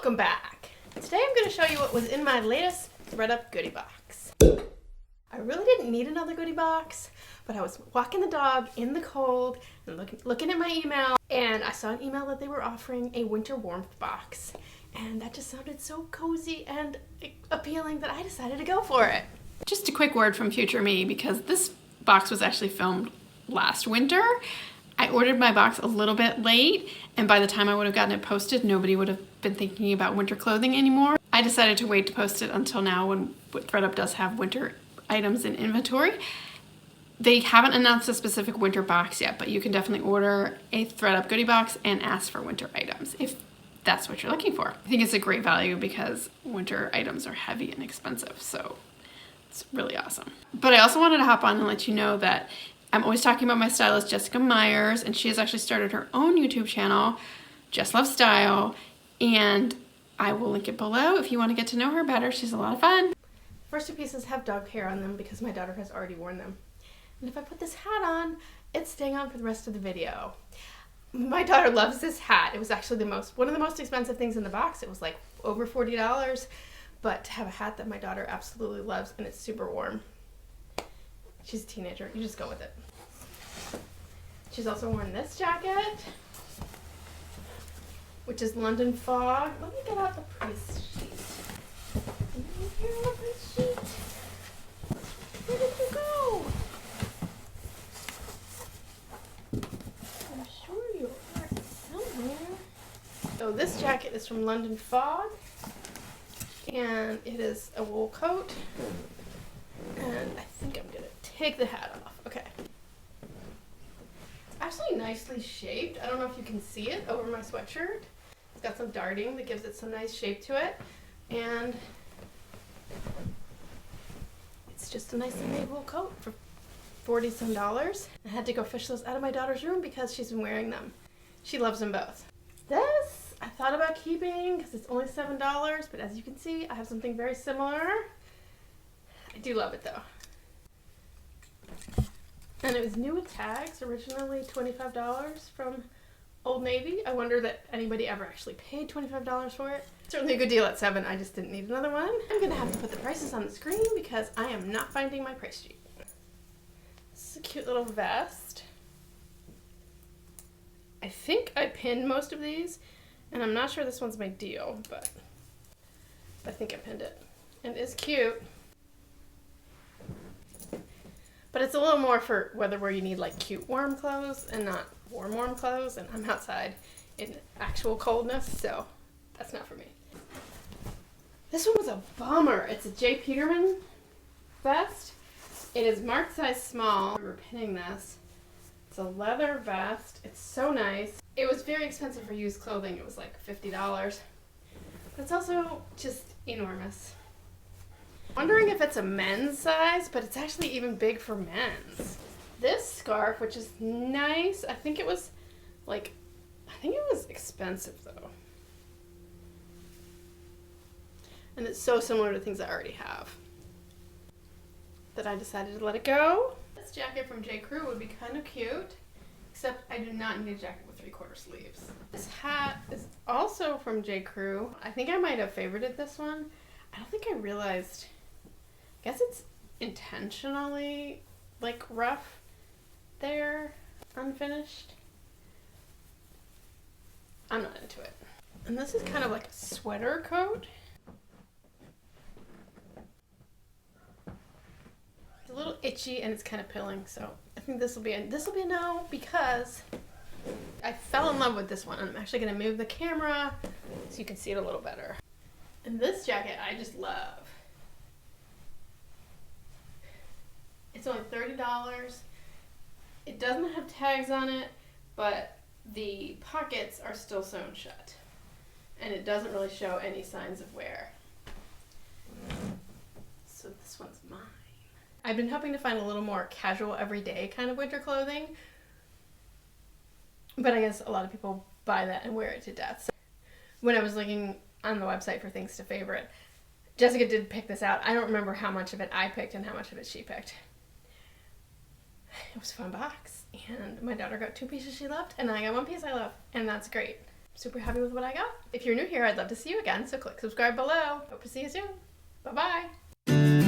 welcome back. Today I'm going to show you what was in my latest ThredUP Goody Box. I really didn't need another goodie box, but I was walking the dog in the cold and looking at my email, and I saw an email that they were offering a winter warmth box, and that just sounded so cozy and appealing that I decided to go for it. Just a quick word from future me, because this box was actually filmed last winter. I ordered my box a little bit late, and by the time I would have gotten it posted, nobody would have been thinking about winter clothing anymore. I decided to wait to post it until now when ThredUP does have winter items in inventory. They haven't announced a specific winter box yet, but you can definitely order a ThredUP Goody Box and ask for winter items if that's what you're looking for. I think it's a great value because winter items are heavy and expensive, so it's really awesome. But I also wanted to hop on and let you know that I'm always talking about my stylist, Jessica Myers, and she has actually started her own YouTube channel, Just Love Style, and I will link it below if you want to get to know her better. She's a lot of fun. First two pieces have dog hair on them because my daughter has already worn them. And if I put this hat on, it's staying on for the rest of the video. My daughter loves this hat. It was actually one of the most expensive things in the box. It was like over $40, but to have a hat that my daughter absolutely loves, and it's super warm. She's a teenager. You just go with it. She's also worn this jacket, which is London Fog. Let me get out the price sheet. Here on the price sheet. Where did you go? I'm sure you are somewhere. So this jacket is from London Fog, and it is a wool coat. And I think I'm gonna take the hat off. Okay. It's actually nicely shaped. I don't know if you can see it over my sweatshirt. It's got some darting that gives it some nice shape to it. And it's just a nicely made wool coat for $40-some. I had to go fish those out of my daughter's room because she's been wearing them. She loves them both. This I thought about keeping because it's only $7, but as you can see, I have something very similar. I do love it though. And it was new with tags, originally $25 from Old Navy. I wonder that anybody ever actually paid $25 for it. Certainly a good deal at $7. I just didn't need another one. I'm gonna have to put the prices on the screen because I am not finding my price sheet. This is a cute little vest. I think I pinned most of these, and I'm not sure this one's my deal, but I think I pinned it. And it's cute. But it's a little more for weather where you need like cute warm clothes and not warm clothes, and I'm outside in actual coldness, so that's not for me. This one was a bummer. It's a J. Peterman vest. It is marked size small. We were pinning this. It's a leather vest. It's so nice. It was very expensive for used clothing. It was like $50. But it's also just enormous. Wondering if it's a men's size, but it's actually even big for men's. This scarf, which is nice, I think it was expensive though. And it's so similar to things I already have that I decided to let it go. This jacket from J. Crew would be kind of cute, except I do not need a jacket with 3/4 sleeves. This hat is also from J. Crew. I think I might have favorited this one. I don't think I realized. I guess it's intentionally like rough there, unfinished. I'm not into it. And this is kind of like a sweater coat. It's a little itchy and it's kind of pilling, so I think this will be a no because I fell in love with this one. I'm actually going to move the camera so you can see it a little better. And this jacket I just love. It's only $30. It doesn't have tags on it, but the pockets are still sewn shut. And it doesn't really show any signs of wear. So this one's mine. I've been hoping to find a little more casual, everyday kind of winter clothing. But I guess a lot of people buy that and wear it to death. So when I was looking on the website for things to favorite, Jessica did pick this out. I don't remember how much of it I picked and how much of it she picked. It was a fun box, and my daughter got 2 pieces she loved, and I got 1 piece I love, and that's great. super happy with what I got. If you're new here, I'd love to see you again, so click subscribe below. Hope to see you soon. Bye-bye.